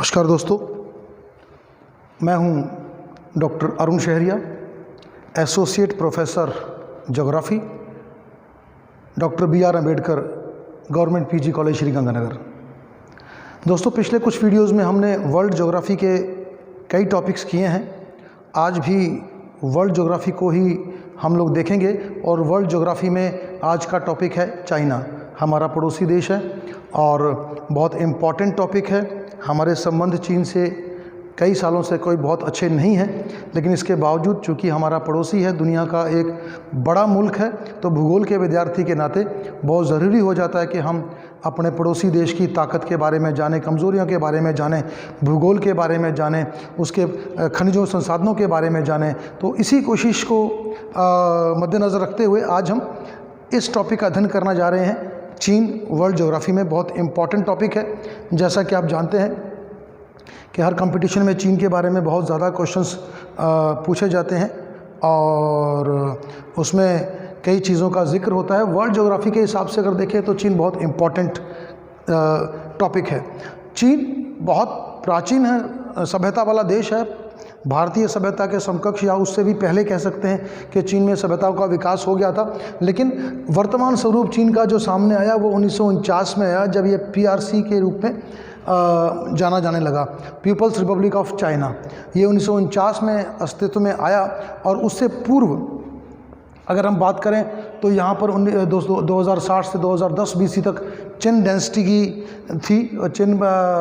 नमस्कार दोस्तों, मैं हूं doctor Arun Shahariya, associate professor geography, doctor BR Ambedkar government PG college Sriganganagar. दोस्तों, पिछले कुछ वीडियोस में हमने वर्ल्ड ज्योग्राफी के कई टॉपिक्स किए हैं। आज भी वर्ल्ड ज्योग्राफी को ही हम लोग देखेंगे और वर्ल्ड ज्योग्राफी में आज का टॉपिक है चाइना। हमारा पड़ोसी देश है और बहुत इम्पॉर्टेंट टॉपिक है। हमारे संबंध चीन से कई सालों से कोई बहुत अच्छे नहीं हैं, लेकिन इसके बावजूद चूँकि हमारा पड़ोसी है, दुनिया का एक बड़ा मुल्क है, तो भूगोल के विद्यार्थी के नाते बहुत ज़रूरी हो जाता है कि हम अपने पड़ोसी देश की ताकत के बारे में जानें, कमज़ोरियों के बारे में जानें, भूगोल के बारे में जानें, उसके खनिजों संसाधनों के बारे में जानें। तो इसी कोशिश को मद्देनज़र रखते हुए आज हम इस टॉपिक का अध्ययन करना जा रहे हैं। चीन वर्ल्ड ज्योग्राफी में बहुत इम्पॉर्टेंट टॉपिक है। जैसा कि आप जानते हैं कि हर कंपटीशन में चीन के बारे में बहुत ज़्यादा क्वेश्चंस पूछे जाते हैं और उसमें कई चीज़ों का जिक्र होता है। वर्ल्ड ज्योग्राफी के हिसाब से अगर देखें तो चीन बहुत इम्पॉर्टेंट टॉपिक है। चीन बहुत प्राचीन है, सभ्यता वाला देश है। भारतीय सभ्यता के समकक्ष या उससे भी पहले कह सकते हैं कि चीन में सभ्यताओं का विकास हो गया था। लेकिन वर्तमान स्वरूप चीन का जो सामने आया वो 1949 में आया, जब ये PRC के रूप में जाना जाने लगा, पीपल्स रिपब्लिक ऑफ चाइना। ये 1949 में अस्तित्व में आया और उससे पूर्व अगर हम बात करें तो यहाँ पर 2060 से 2010 BC तक चिन डेंसिटी की थी, चिन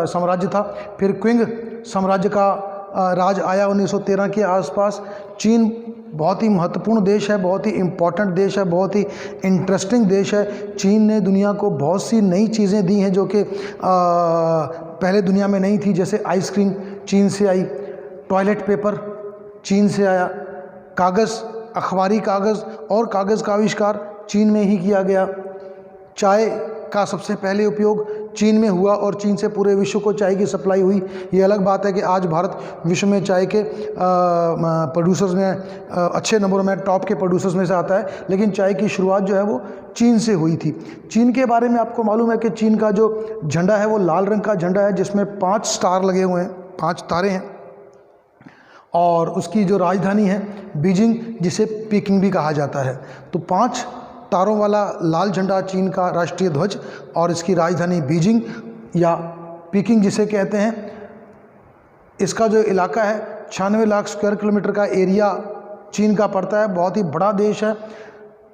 साम्राज्य था। फिर क्विंग साम्राज्य का राज आया 1913 के आसपास। चीन बहुत ही महत्वपूर्ण देश है, बहुत ही इम्पॉर्टेंट देश है, बहुत ही इंटरेस्टिंग देश है। चीन ने दुनिया को बहुत सी नई चीज़ें दी हैं जो कि पहले दुनिया में नहीं थी। जैसे आइसक्रीम चीन से आई, टॉयलेट पेपर चीन से आया, कागज़, अखबारी कागज़ और कागज़ का आविष्कार चीन में ही किया गया। चाय का सबसे पहले उपयोग चीन में हुआ और चीन से पूरे विश्व को चाय की सप्लाई हुई। ये अलग बात है कि आज भारत विश्व में चाय के प्रोड्यूसर्स में अच्छे नंबरों में टॉप के प्रोड्यूसर्स में से आता है, लेकिन चाय की शुरुआत जो है वो चीन से हुई थी। चीन के बारे में आपको मालूम है कि चीन का जो झंडा है वो लाल रंग का झंडा है, जिसमें 5 स्टार लगे हुए हैं, 5 तारे हैं। और उसकी जो राजधानी है बीजिंग, जिसे पीकिंग भी कहा जाता है। तो 5 तारों वाला लाल झंडा चीन का राष्ट्रीय ध्वज और इसकी राजधानी बीजिंग या पीकिंग जिसे कहते हैं। इसका जो इलाका है 96 लाख स्क्वायर किलोमीटर का एरिया चीन का पड़ता है। बहुत ही बड़ा देश है,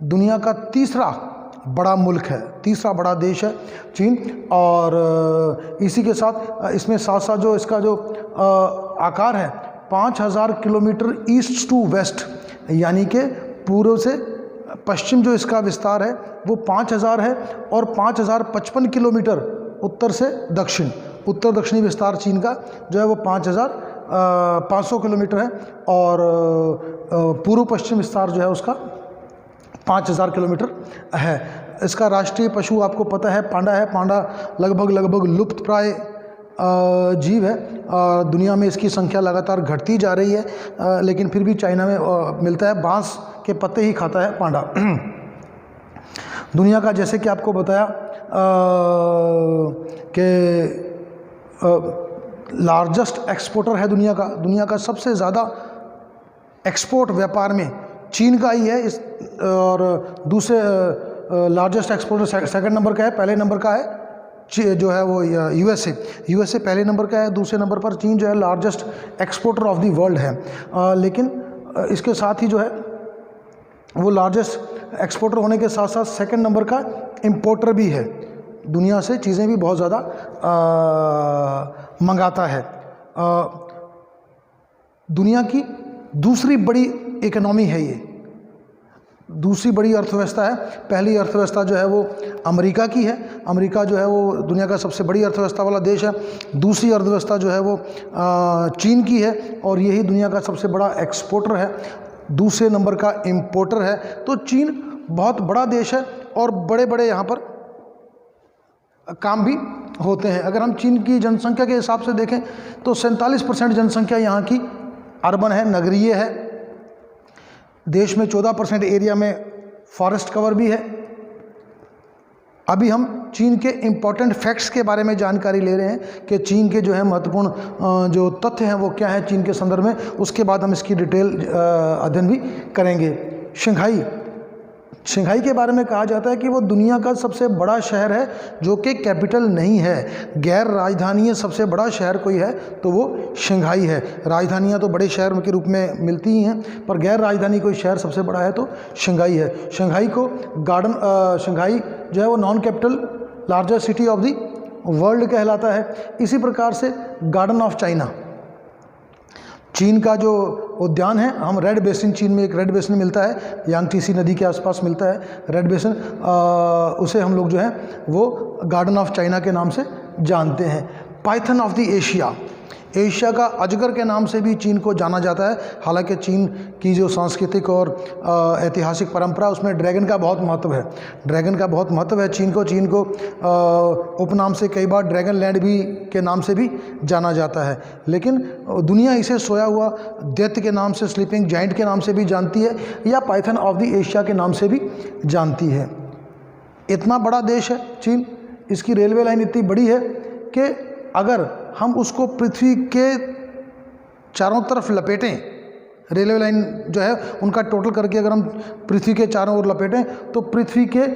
दुनिया का तीसरा बड़ा मुल्क है, तीसरा बड़ा देश है चीन। और इसी के साथ इसमें साथ साथ जो इसका जो आकार है 5000 किलोमीटर ईस्ट टू वेस्ट, यानी कि पूर्व से पश्चिम जो इसका विस्तार है वो 5000 है और 5055 किलोमीटर उत्तर से दक्षिण, उत्तर दक्षिणी विस्तार चीन का जो है वो 5500 किलोमीटर है और पूर्व पश्चिम विस्तार जो है उसका 5000 किलोमीटर है। इसका राष्ट्रीय पशु आपको पता है पांडा है। पांडा लगभग लुप्त प्राय जीव है। दुनिया में इसकी संख्या लगातार घटती जा रही है, लेकिन फिर भी चाइना में मिलता है। बांस के पत्ते ही खाता है पांडा। दुनिया का, जैसे कि आपको बताया कि लार्जेस्ट एक्सपोर्टर है दुनिया का सबसे ज़्यादा एक्सपोर्ट व्यापार में चीन का ही है। इस और दूसरे लार्जेस्ट एक्सपोर्टर सेकंड नंबर का है, पहले नंबर का है जो है वो USA पहले नंबर का है। दूसरे नंबर पर चीन जो है largest exporter of the world है। लेकिन इसके साथ ही जो है वो लार्जेस्ट एक्सपोर्टर होने के साथ साथ सेकंड नंबर का इंपोर्टर भी है। दुनिया से चीज़ें भी बहुत ज़्यादा मंगाता है। दुनिया की दूसरी बड़ी इकोनॉमी है ये, दूसरी बड़ी अर्थव्यवस्था है। पहली अर्थव्यवस्था जो है वो अमेरिका की है। अमेरिका जो है वो दुनिया का सबसे बड़ी अर्थव्यवस्था वाला देश है। दूसरी अर्थव्यवस्था जो है वो चीन की है और यही दुनिया का सबसे बड़ा एक्सपोर्टर है, दूसरे नंबर का इंपोर्टर है। तो चीन बहुत बड़ा देश है और बड़े बड़े यहाँ पर काम भी होते हैं। अगर हम चीन की जनसंख्या के हिसाब से देखें तो 47% जनसंख्या यहाँ की अर्बन है, नगरीय है। देश में 14% एरिया में फॉरेस्ट कवर भी है अभी हम चीन के इम्पॉर्टेंट फैक्ट्स के बारे में जानकारी ले रहे हैं कि चीन के जो है महत्वपूर्ण जो तथ्य हैं वो क्या है चीन के संदर्भ में। उसके बाद हम इसकी डिटेल अध्ययन भी करेंगे। शंघाई के बारे में कहा जाता है कि वो दुनिया का सबसे बड़ा शहर है जो कि कैपिटल नहीं है। गैर राजधानी सबसे बड़ा शहर कोई है तो वो शंघाई है। राजधानियाँ तो बड़े शहर के रूप में मिलती ही हैं, पर गैर राजधानी कोई शहर सबसे बड़ा है तो शंघाई है। शंघाई को शंघाई जो है वो non capital largest city of the world कहलाता है। इसी प्रकार से गार्डन ऑफ चाइना, चीन का जो उद्यान है, हम रेड बेसिन, चीन में एक रेड बेसिन मिलता है, यांगटीसी नदी के आसपास मिलता है रेड बेसिन, उसे हम लोग जो है वो गार्डन ऑफ चाइना के नाम से जानते हैं। Python of the Asia, Asia का अजगर के नाम से भी चीन को जाना जाता है। हालांकि चीन की जो सांस्कृतिक और ऐतिहासिक परंपरा, उसमें ड्रैगन का बहुत महत्व है। ड्रैगन का बहुत महत्व है चीन को उपनाम से कई बार ड्रैगन लैंड भी के नाम से भी जाना जाता है। लेकिन दुनिया इसे सोया हुआ दैत्य के नाम से, स्लीपिंग जाइंट के नाम से भी जानती है, या पाइथन ऑफ द एशिया के नाम से भी जानती है। इतना बड़ा देश है चीन, इसकी रेलवे लाइन इतनी बड़ी है कि अगर हम उसको पृथ्वी के चारों तरफ लपेटें, रेलवे लाइन जो है उनका टोटल करके अगर हम पृथ्वी के चारों ओर लपेटें तो पृथ्वी के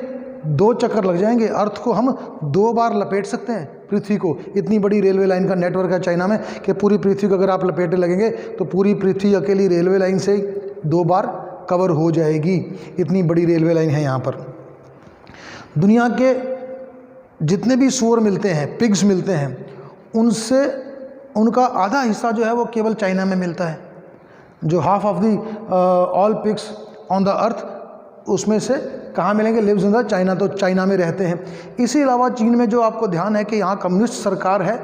2 चक्कर लग जाएंगे। अर्थ को हम 2 बार लपेट सकते हैं पृथ्वी को। इतनी बड़ी रेलवे लाइन का नेटवर्क है चाइना में कि पूरी पृथ्वी को अगर आप लपेटे लगेंगे तो पूरी पृथ्वी अकेली रेलवे लाइन से 2 बार कवर हो जाएगी। इतनी बड़ी रेलवे लाइन है यहाँ पर। दुनिया के जितने भी सूअर मिलते हैं, पिग्स मिलते हैं, उनसे उनका आधा हिस्सा जो है वो केवल चाइना में मिलता है। जो half of the all pigs on the earth, उसमें से कहाँ मिलेंगे? लिव्स इन द चाइना, तो चाइना में रहते हैं। इसी अलावा चीन में जो आपको ध्यान है कि यहाँ कम्युनिस्ट सरकार है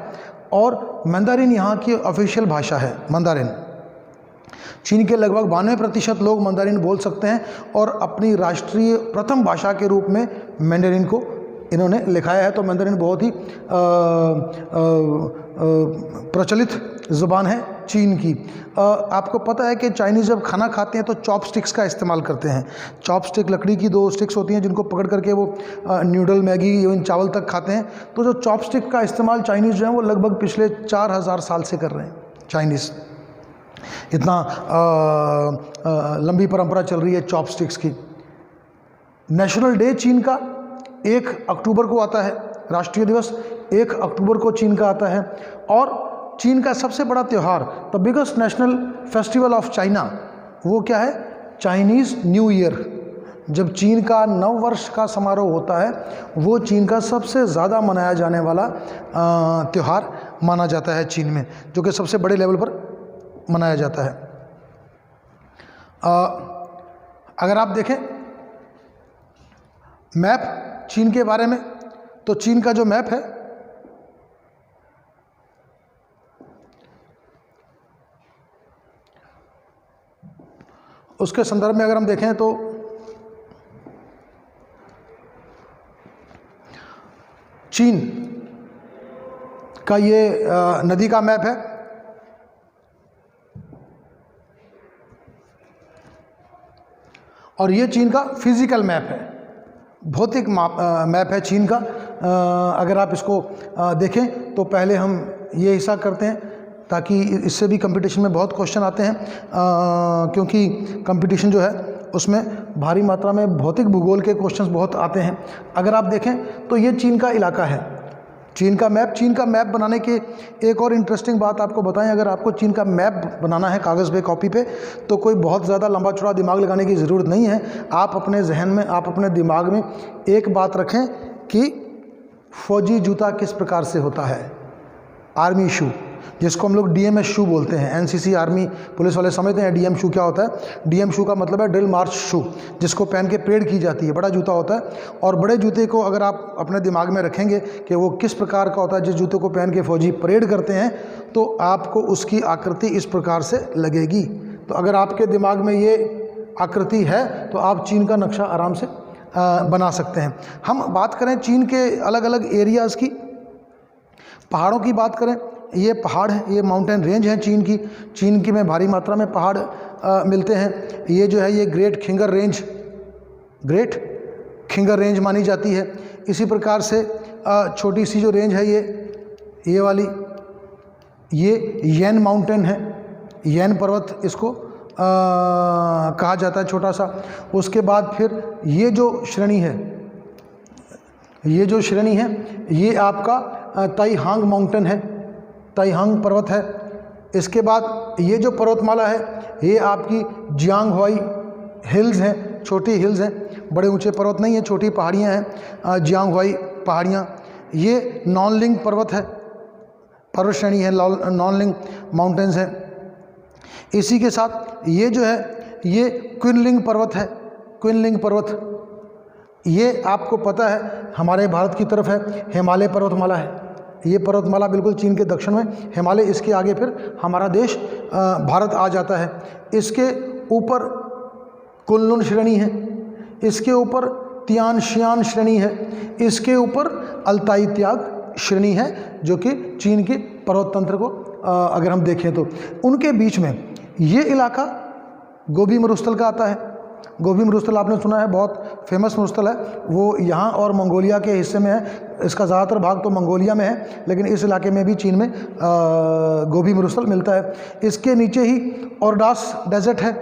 और मंदारिन यहाँ की ऑफिशियल भाषा है। मंदारिन, चीन के लगभग 92% लोग मंदारिन बोल सकते हैं और अपनी राष्ट्रीय प्रथम भाषा के रूप में मैंडरिन को इन्होंने लिखाया है। तो मैंडरिन बहुत ही प्रचलित ज़ुबान है चीन की। आपको पता है कि चाइनीज़ जब खाना खाते हैं तो चॉपस्टिक्स का इस्तेमाल करते हैं। चॉपस्टिक लकड़ी की 2 स्टिक्स होती हैं जिनको पकड़ करके वो नूडल, मैगी, इवन चावल तक खाते हैं। तो जो चॉपस्टिक का इस्तेमाल चाइनीज़ जो है वो लगभग पिछले 4000 साल से कर रहे हैं। चाइनीज़ इतना लंबी परंपरा चल रही है चॉपस्टिक्स की। नेशनल डे चीन का 1 अक्टूबर को आता है, राष्ट्रीय दिवस 1 अक्टूबर को चीन का आता है। और चीन का सबसे बड़ा त्यौहार, the biggest national festival of China, वो क्या है? Chinese new year. जब चीन का नव वर्ष का समारोह होता है, वो चीन का सबसे ज़्यादा मनाया जाने वाला त्यौहार माना जाता है चीन में, जो कि सबसे बड़े लेवल पर मनाया जाता है। अगर आप देखें मैप चीन के बारे में, तो चीन का जो मैप है उसके संदर्भ में अगर हम देखें तो चीन का ये नदी का मैप है। और ये चीन का फिजिकल मैप है, भौतिक मैप है चीन का। अगर आप इसको देखें तो पहले हम ये हिस्सा करते हैं ताकि इससे भी कंपटीशन में बहुत क्वेश्चन आते हैं, क्योंकि कंपटीशन जो है उसमें भारी मात्रा में भौतिक भूगोल के क्वेश्चंस बहुत आते हैं। अगर आप देखें तो ये चीन का इलाका है, चीन का मैप बनाने की एक और इंटरेस्टिंग बात आपको बताएं। अगर आपको चीन का मैप बनाना है कागज़ पे, कॉपी पे, तो कोई बहुत ज़्यादा लंबा चौड़ा दिमाग लगाने की ज़रूरत नहीं है। आप अपने जहन में, आप अपने दिमाग में एक बात रखें कि फौजी जूता किस प्रकार से होता है, आर्मी शू, जिसको हम लोग डीएमएस शू बोलते हैं। एनसीसी आर्मी पुलिस वाले समझते हैं डीएम शू क्या होता है। डीएम शू का मतलब है ड्रिल मार्च शू, जिसको पहन के परेड की जाती है। बड़ा जूता होता है, और बड़े जूते को अगर आप अपने दिमाग में रखेंगे कि वो किस प्रकार का होता है, जिस जूते को पहन के फौजी परेड करते हैं, तो आपको उसकी आकृति इस प्रकार से लगेगी। तो अगर आपके दिमाग में ये आकृति है तो आप चीन का नक्शा आराम से बना सकते हैं। हम बात करें चीन के अलग अलग एरियाज़ की, पहाड़ों की बात करें, ये पहाड़ है, ये माउंटेन रेंज है चीन की में भारी मात्रा में पहाड़ मिलते हैं। ये जो है ये ग्रेट खिंगर रेंज मानी जाती है। इसी प्रकार से छोटी सी जो रेंज है ये वाली, ये यैन माउंटेन है, यैन पर्वत इसको कहा जाता है, छोटा सा। उसके बाद फिर ये जो श्रेणी है, ये आपका ताइहांग माउंटेन है, ताइहांग पर्वत है। इसके बाद ये जो पर्वतमाला है ये आपकी जियांगहुई हिल्स हैं, छोटी हिल्स हैं, बड़े ऊंचे पर्वत नहीं है, छोटी पहाड़ियाँ हैं, जियांगहुई पहाड़ियाँ। ये नॉनलिंग पर्वत है, पर्वत श्रेणी है, नॉनलिंग माउंटेन्स है। इसी के साथ ये जो है ये क्विनलिंग पर्वत है, क्विनलिंग पर्वत। ये आपको पता है हमारे भारत की तरफ है, हिमालय पर्वतमाला है। ये पर्वतमाला बिल्कुल चीन के दक्षिण में, हिमालय इसके आगे फिर हमारा देश भारत आ जाता है। इसके ऊपर कुनलुन श्रेणी है, इसके ऊपर तियानशियान श्रेणी है, इसके ऊपर अल्ताई त्याग श्रेणी है, जो कि चीन के पर्वत तंत्र को अगर हम देखें तो उनके बीच में ये इलाका गोबी मरुस्थल का आता है। गोबी मरुस्थल आपने सुना है, बहुत फेमस मरुस्थल है, वो यहाँ और मंगोलिया के हिस्से में है। इसका ज़्यादातर भाग तो मंगोलिया में है, लेकिन इस इलाके में भी चीन में गोबी मरुस्थल मिलता है। इसके नीचे ही ओरडास डेजर्ट है,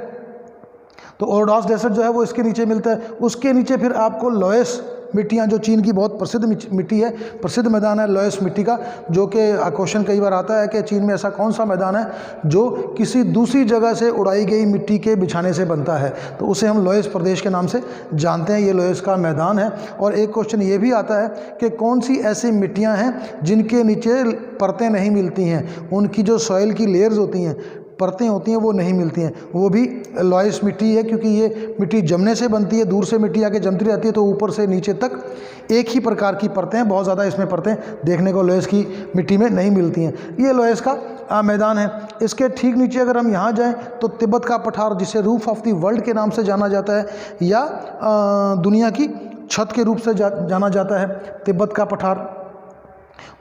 तो ओरडास डेजर्ट जो है वो इसके नीचे मिलता है। उसके नीचे फिर आपको लोएस मिट्टियाँ, जो चीन की बहुत प्रसिद्ध मिट्टी है, प्रसिद्ध मैदान है लोएस मिट्टी का, जो कि क्वेश्चन कई बार आता है कि चीन में ऐसा कौन सा मैदान है जो किसी दूसरी जगह से उड़ाई गई मिट्टी के बिछाने से बनता है, तो उसे हम लोएस प्रदेश के नाम से जानते हैं। ये लोएस का मैदान है। और एक क्वेश्चन ये भी आता है कि कौन सी ऐसी मिट्टियाँ हैं जिनके नीचे परतें नहीं मिलती हैं, उनकी जो सॉइल की लेयर्स होती हैं, परतें होती हैं, वो नहीं मिलती हैं, वो भी लॉयस मिट्टी है। क्योंकि ये मिट्टी जमने से बनती है, दूर से मिट्टी आके जमती रहती है, तो ऊपर से नीचे तक एक ही प्रकार की परतें हैं, बहुत ज़्यादा इसमें परतें देखने को लॉयस की मिट्टी में नहीं मिलती हैं। ये लॉयस का मैदान है। इसके ठीक नीचे अगर हम यहाँ जाएँ तो तिब्बत का पठार, जिसे रूफ ऑफ द वर्ल्ड के नाम से जाना जाता है, या दुनिया की छत के रूप से जाना जाता है, तिब्बत का पठार।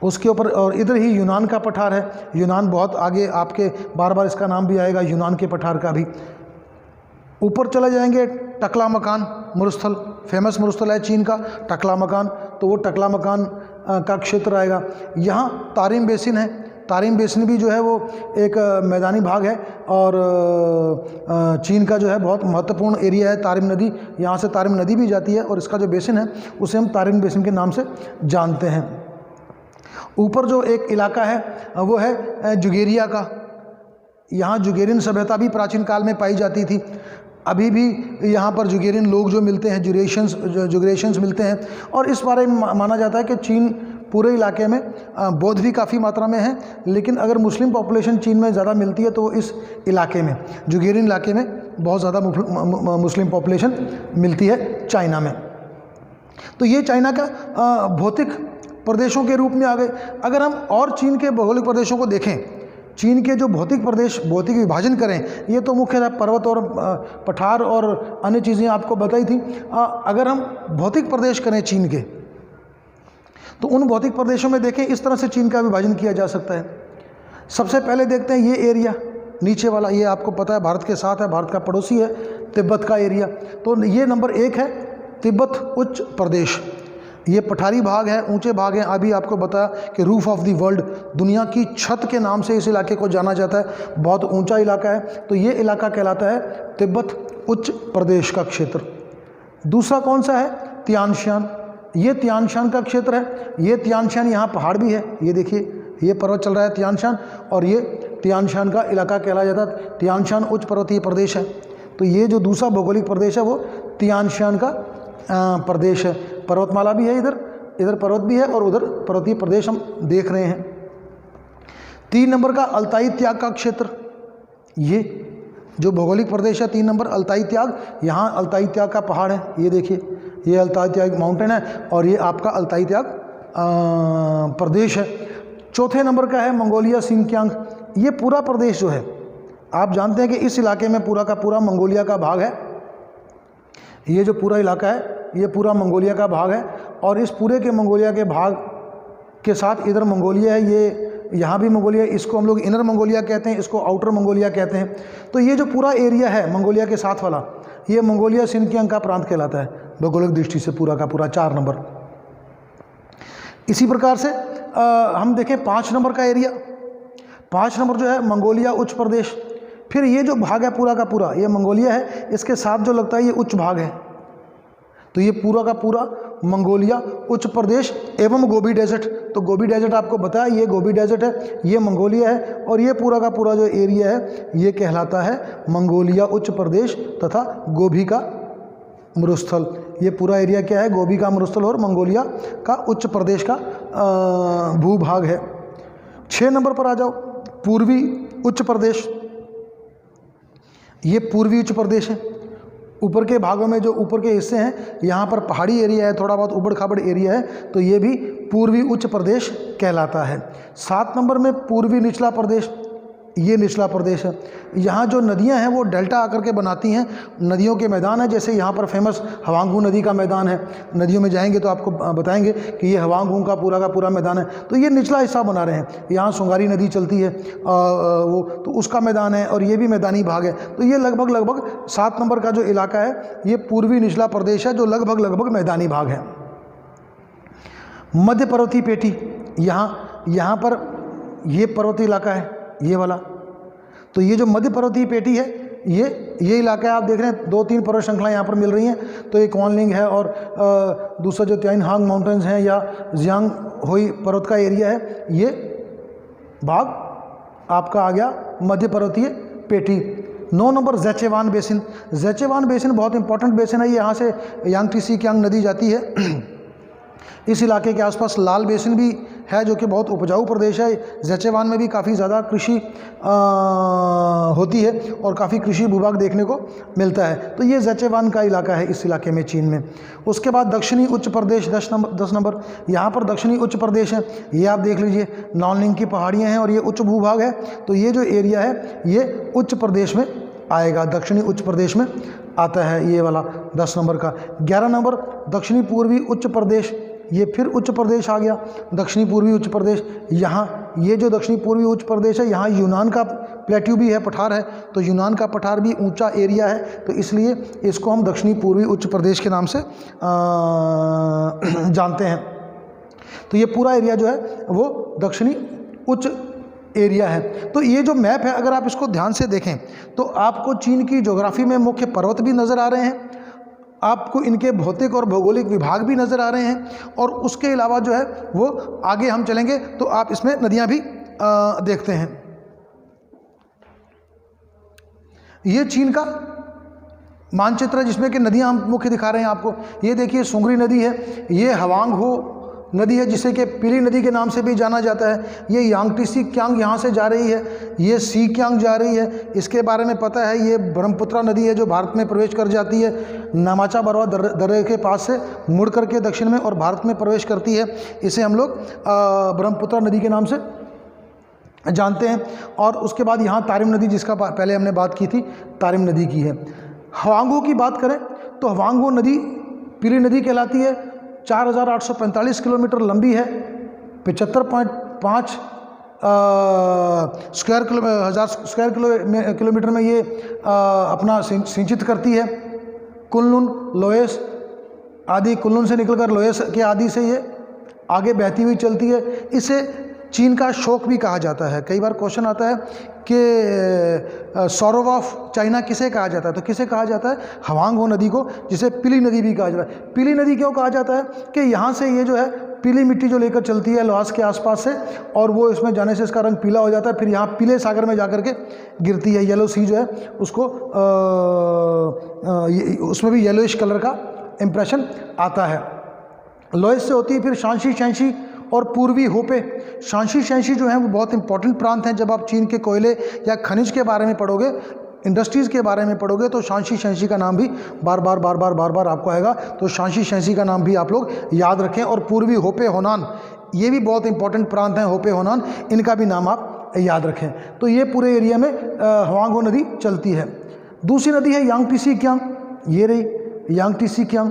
उसके ऊपर और इधर ही यूनान का पठार है। यूनान बहुत आगे, आपके बार बार इसका नाम भी आएगा, यूनान के पठार का भी। ऊपर चले जाएंगे, टकलामकान मरुस्थल, फेमस मरुस्थल है चीन का टकलामकान, तो वो टकलामकान का क्षेत्र आएगा। यहाँ तारिम बेसिन है, तारिम बेसिन भी जो है वो एक मैदानी भाग है, और चीन का जो है बहुत महत्वपूर्ण एरिया है। तारिम नदी, यहाँ से तारिम नदी भी जाती है, और इसका जो बेसिन है उसे हम तारिम बेसिन के नाम से जानते हैं। ऊपर जो एक इलाका है वो है जुगेरिया का। यहाँ जुगेरियन सभ्यता भी प्राचीन काल में पाई जाती थी। अभी भी यहाँ पर जुगेरियन लोग जो मिलते हैं, जुगरेशंस मिलते हैं। और इस बारे में माना जाता है कि चीन पूरे इलाके में बौद्ध भी काफ़ी मात्रा में है, लेकिन अगर मुस्लिम पॉपुलेशन चीन में ज़्यादा मिलती है तो वो इस इलाके में, जुगेरियन इलाके में बहुत ज़्यादा मुस्लिम पॉपुलेशन मिलती है चाइना में। तो ये चाइना का भौतिक प्रदेशों के रूप में आ गए। अगर हम और चीन के भौगोलिक प्रदेशों को देखें, चीन के जो भौतिक प्रदेश, भौतिक विभाजन करें, ये तो मुख्य पर्वत और पठार और अन्य चीज़ें आपको बताई थी। अगर हम भौतिक प्रदेश करें चीन के, तो उन भौतिक प्रदेशों में देखें इस तरह से चीन का विभाजन किया जा सकता है। सबसे पहले देखते हैं ये एरिया नीचे वाला, ये आपको पता है भारत के साथ है, भारत का पड़ोसी है, तिब्बत का एरिया। तो ये नंबर 1 है तिब्बत उच्च प्रदेश। ये पठारी भाग है, ऊंचे भाग हैं। अभी आपको बताया कि रूफ ऑफ द वर्ल्ड, दुनिया की छत के नाम से इस इलाके को जाना जाता है, बहुत ऊंचा इलाका है। तो ये इलाका कहलाता है तिब्बत उच्च प्रदेश का क्षेत्र। दूसरा कौन सा है? तियानशियान। ये तियानशियान का क्षेत्र है। ये तियानशियान, यहाँ पहाड़ भी है, ये देखिए ये पर्वत चल रहा है तियानशियान, और ये तियानशियान का इलाका कहलाया जाता है। तियानशियान उच्च पर्वतीय प्रदेश है। तो ये जो दूसरा भौगोलिक प्रदेश है वो तियानशियान का प्रदेश है। पर्वतमाला भी है, इधर पर्वत भी है, और उधर पर्वतीय प्रदेश हम देख रहे हैं। 3 नंबर का अल्ताई त्याग का क्षेत्र, ये जो भौगोलिक प्रदेश है 3 नंबर अल्ताई त्याग। यहाँ अल्ताई त्याग का पहाड़ है, ये देखिए ये अल्ताई त्याग माउंटेन है, और ये आपका अल्ताई त्याग प्रदेश है। चौथे नंबर का है मंगोलिया सिंकियांग। ये पूरा प्रदेश जो है, आप जानते हैं कि इस इलाके में पूरा का पूरा मंगोलिया का भाग है। ये जो पूरा इलाका है ये पूरा मंगोलिया का भाग है, और इस पूरे के मंगोलिया के भाग के साथ इधर मंगोलिया है, ये यहाँ भी मंगोलिया, इसको हम लोग इनर मंगोलिया कहते हैं, इसको आउटर मंगोलिया कहते हैं। तो ये जो पूरा एरिया है मंगोलिया के साथ वाला, ये मंगोलिया सिनकियांग का प्रांत कहलाता है भौगोलिक दृष्टि से, पूरा का पूरा 4 नंबर। इसी प्रकार से हम देखें 5 नंबर का एरिया, 5 नंबर जो है मंगोलिया उच्च प्रदेश। फिर ये जो भाग है पूरा का पूरा ये मंगोलिया है, इसके साथ जो लगता है ये उच्च भाग है, तो ये पूरा का पूरा मंगोलिया उच्च प्रदेश एवं गोबी डेजर्ट। तो गोबी डेजर्ट आपको बताया, ये गोबी डेजर्ट है, ये मंगोलिया है, और ये पूरा का पूरा जो एरिया है ये कहलाता है मंगोलिया उच्च प्रदेश तथा गोबी का मरुस्थल। ये पूरा एरिया क्या है? गोबी का मरुस्थल और मंगोलिया का उच्च प्रदेश का भूभाग है। 6 नंबर पर आ जाओ, पूर्वी उच्च प्रदेश। ये पूर्वी उच्च प्रदेश है। ऊपर के भागों में जो ऊपर के हिस्से हैं यहाँ पर पहाड़ी एरिया है, थोड़ा बहुत उबड़ खाबड़ एरिया है, तो ये भी पूर्वी उच्च प्रदेश कहलाता है। 7 नंबर में पूर्वी निचला प्रदेश, ये निचला प्रदेश है। यहाँ जो नदियाँ हैं वो डेल्टा आकर के बनाती हैं, नदियों के मैदान है। जैसे यहाँ पर फेमस हवांगू नदी का मैदान है, नदियों में जाएंगे तो आपको बताएंगे कि ये हवांगू का पूरा मैदान है, तो ये निचला हिस्सा बना रहे हैं। यहाँ सुंगारी नदी चलती है वो, तो उसका मैदान है, और ये भी मैदानी भाग है। तो ये लगभग 7 नंबर का जो इलाका है ये पूर्वी निचला प्रदेश है, जो लगभग मैदानी भाग है। मध्य पर्वतीय पेटी, यहाँ पर ये पर्वतीय इलाका है, ये वाला। तो ये जो मध्य पर्वतीय पेटी है ये इलाका है। आप देख रहे हैं 2-3 पर्वत श्रृंखलाएं यहाँ पर मिल रही हैं। तो एक क्वानलिंग है, और दूसरा जो त्याइनहांग माउंटेन्स हैं या जियांग होई पर्वत का एरिया है, ये भाग आपका आ गया मध्य पर्वतीय पेटी। 9 नंबर ज़ेचेवान बेसिन। ज़ेचेवान बेसिन बहुत इंपॉर्टेंट बेसिन है। ये यहाँ से यांगटीसी कियांग नदी जाती है। इस इलाके के आसपास लाल बेसिन भी है, जो कि बहुत उपजाऊ प्रदेश है। ज़ेचेवान में भी काफ़ी ज़्यादा कृषि होती है और काफ़ी कृषि भूभाग देखने को मिलता है। तो ये ज़ेचेवान का इलाका है इस इलाके में, चीन में। उसके बाद दक्षिणी उच्च प्रदेश 10 नंबर। यहाँ पर दक्षिणी उच्च प्रदेश है, ये आप देख लीजिए, नॉनलिंग की पहाड़ियाँ हैं और ये उच्च भूभाग है। तो ये जो एरिया है ये उच्च प्रदेश में आएगा, दक्षिणी उच्च प्रदेश में आता है ये वाला 10 नंबर का। 11 नंबर दक्षिणी पूर्वी उच्च प्रदेश, ये फिर उच्च प्रदेश आ गया, दक्षिणी पूर्वी उच्च प्रदेश। यहाँ ये जो दक्षिणी पूर्वी उच्च प्रदेश है, यहाँ यूनान का प्लेट्यू भी है, पठार है। तो यूनान का पठार भी ऊंचा एरिया है, तो इसलिए इसको हम दक्षिणी पूर्वी उच्च प्रदेश के नाम से जानते हैं। तो ये पूरा एरिया जो है वो दक्षिणी उच्च एरिया है। तो ये जो मैप है, अगर आप इसको ध्यान से देखें तो आपको चीन की ज्योग्राफी में मुख्य पर्वत भी नज़र आ रहे हैं, आपको इनके भौतिक और भौगोलिक विभाग भी नज़र आ रहे हैं, और उसके अलावा जो है वो आगे हम चलेंगे तो आप इसमें नदियां भी देखते हैं। ये चीन का मानचित्र है जिसमें कि नदियां हम मुख्य दिखा रहे हैं आपको। ये देखिए सुंगरी नदी है, ये हवांगहो नदी है जिसे कि पीली नदी के नाम से भी जाना जाता है। ये यांगटीसी कियांग यहाँ से जा रही है, ये सी कियांग जा रही है, इसके बारे में पता है। ये ब्रह्मपुत्रा नदी है जो भारत में प्रवेश कर जाती है नामाचा बरवा दर्रे के पास से मुड़ करके दक्षिण में और भारत में प्रवेश करती है। इसे हम लोग ब्रह्मपुत्रा नदी के नाम से जानते हैं। और उसके बाद यहाँ तारिम नदी, जिसका पहले हमने बात की थी, तारिम नदी की है। हवांगो की बात करें तो हवांगो नदी पीली नदी कहलाती है, 4845 किलोमीटर लंबी है, 75.5 हज़ार स्क्वायर किलोमीटर में ये अपना सिंचित करती है। कुनलुन लोएस आदि, कुनलुन से निकलकर लोएस के आदि से ये आगे बहती हुई चलती है। इसे चीन का शोक भी कहा जाता है। कई बार क्वेश्चन आता है कि सौरव ऑफ चाइना किसे कहा जाता है, तो किसे कहा जाता है? हवांगहो नदी को, जिसे पीली नदी भी कहा जाता है। पीली नदी क्यों कहा जाता है? कि यहाँ से ये जो है पीली मिट्टी जो लेकर चलती है लॉस के आसपास से, और वो इसमें जाने से इसका रंग पीला हो जाता है, फिर यहाँ पीले सागर में जाकर के गिरती है। येलो सी जो है उसको उसमें भी येलोइश कलर का इम्प्रेशन आता है। लोएस से होती है फिर शांशी शैंशी और पूर्वी होपे। शांशी शैंशी जो है वो बहुत इंपॉर्टेंट प्रांत हैं। जब आप चीन के कोयले या खनिज के बारे में पढ़ोगे, इंडस्ट्रीज़ के बारे में पढ़ोगे, तो शांशी शैंशी का नाम भी बार बार आपको आएगा। तो शांशी शैंशी का नाम भी आप लोग याद रखें। और पूर्वी होपे होनान, ये भी बहुत इंपॉर्टेंट प्रांत हैं, होपे होनान, इनका भी नाम आप याद रखें। तो ये पूरे एरिया में हवांगहो नदी चलती है। दूसरी नदी है यांगटीसी कियांग, ये रही यांगटीसी कियांग।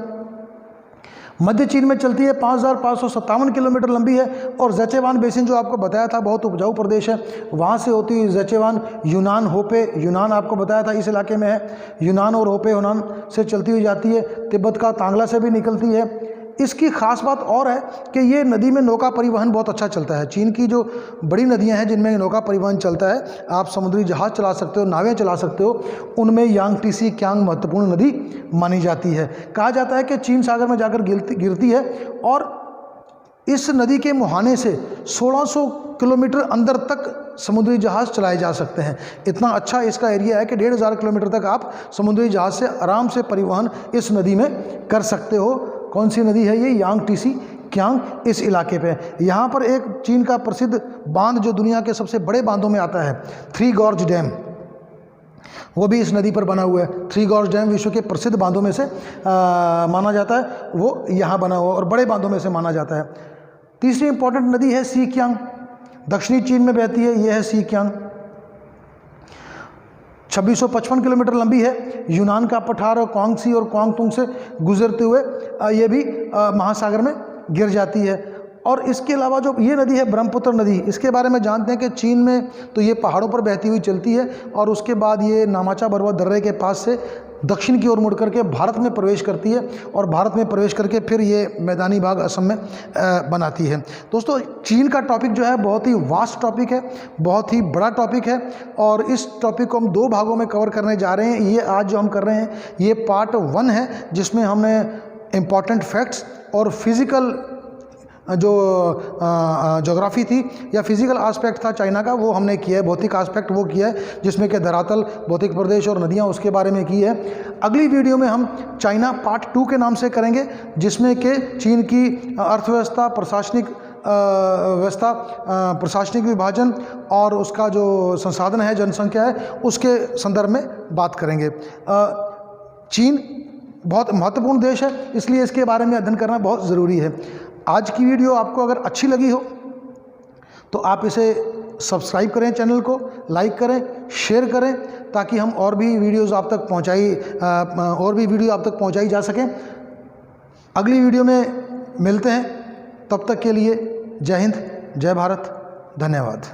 मध्य चीन में चलती है, 5,557 किलोमीटर लंबी है। और ज़ेचेवान बेसिन जो आपको बताया था बहुत उपजाऊ प्रदेश है, वहाँ से होती हुई ज़ेचेवान यूनान होपे, यूनान आपको बताया था इस इलाके में है, यूनान और होपे यूनान से चलती हुई जाती है, तिब्बत का तांगला से भी निकलती है। इसकी ख़ास बात और है कि ये नदी में नौका परिवहन बहुत अच्छा चलता है। चीन की जो बड़ी नदियां हैं जिनमें नौका परिवहन चलता है, आप समुद्री जहाज़ चला सकते हो, नावें चला सकते हो, उनमें यांगटीसी क्यांग महत्वपूर्ण नदी मानी जाती है। कहा जाता है कि चीन सागर में जाकर गिरती है और इस नदी के मुहाने से 1600 किलोमीटर अंदर तक समुद्री जहाज़ चलाए जा सकते हैं। इतना अच्छा इसका एरिया है कि 1500 किलोमीटर तक आप समुद्री जहाज़ से आराम से परिवहन इस नदी में कर सकते हो। कौन सी नदी है ये? यांगटीसी क्यांग इस इलाके पे। यहाँ पर एक चीन का प्रसिद्ध बांध जो दुनिया के सबसे बड़े बांधों में आता है, थ्री गॉर्ज डैम, वो भी इस नदी पर बना हुआ है। थ्री गॉर्ज डैम विश्व के प्रसिद्ध बांधों में से माना जाता है, वो यहाँ बना हुआ और बड़े बांधों में से माना जाता है। तीसरी इंपॉर्टेंट नदी है सी क्यांग, दक्षिणी चीन में बहती है, ये है सी क्यांग, 2655 किलोमीटर लंबी है। यूनान का पठार और क्वांगसी और क्वांगतुंग से गुजरते हुए ये भी महासागर में गिर जाती है। और इसके अलावा जो ये नदी है ब्रह्मपुत्र नदी, इसके बारे में जानते हैं कि चीन में तो ये पहाड़ों पर बहती हुई चलती है और उसके बाद ये नामाचा बरवा दर्रे के पास से दक्षिण की ओर मुड़ करके भारत में प्रवेश करती है और भारत में प्रवेश करके फिर ये मैदानी भाग असम में बनाती है। दोस्तों, चीन का टॉपिक जो है बहुत ही वास्ट टॉपिक है, बहुत ही बड़ा टॉपिक है और इस टॉपिक को हम 2 भागों में कवर करने जा रहे हैं। ये आज जो हम कर रहे हैं ये पार्ट 1 है, जिसमें हमने इम्पॉर्टेंट फैक्ट्स और फिज़िकल जो ज्योग्राफी थी या फिजिकल एस्पेक्ट था चाइना का वो हमने किया है, भौतिक एस्पेक्ट वो किया है, जिसमें कि धरातल, भौतिक प्रदेश और नदियां उसके बारे में की है। अगली वीडियो में हम चाइना पार्ट 2 के नाम से करेंगे, जिसमें कि चीन की अर्थव्यवस्था, प्रशासनिक व्यवस्था, प्रशासनिक विभाजन और उसका जो संसाधन है, जनसंख्या है, उसके संदर्भ में बात करेंगे। चीन बहुत महत्वपूर्ण देश है, इसलिए इसके बारे में अध्ययन करना बहुत ज़रूरी है। आज की वीडियो आपको अगर अच्छी लगी हो तो आप इसे सब्सक्राइब करें, चैनल को लाइक करें, शेयर करें, ताकि हम और भी वीडियो आप तक पहुंचाई जा सकें। अगली वीडियो में मिलते हैं, तब तक के लिए जय हिंद, जय भारत, धन्यवाद।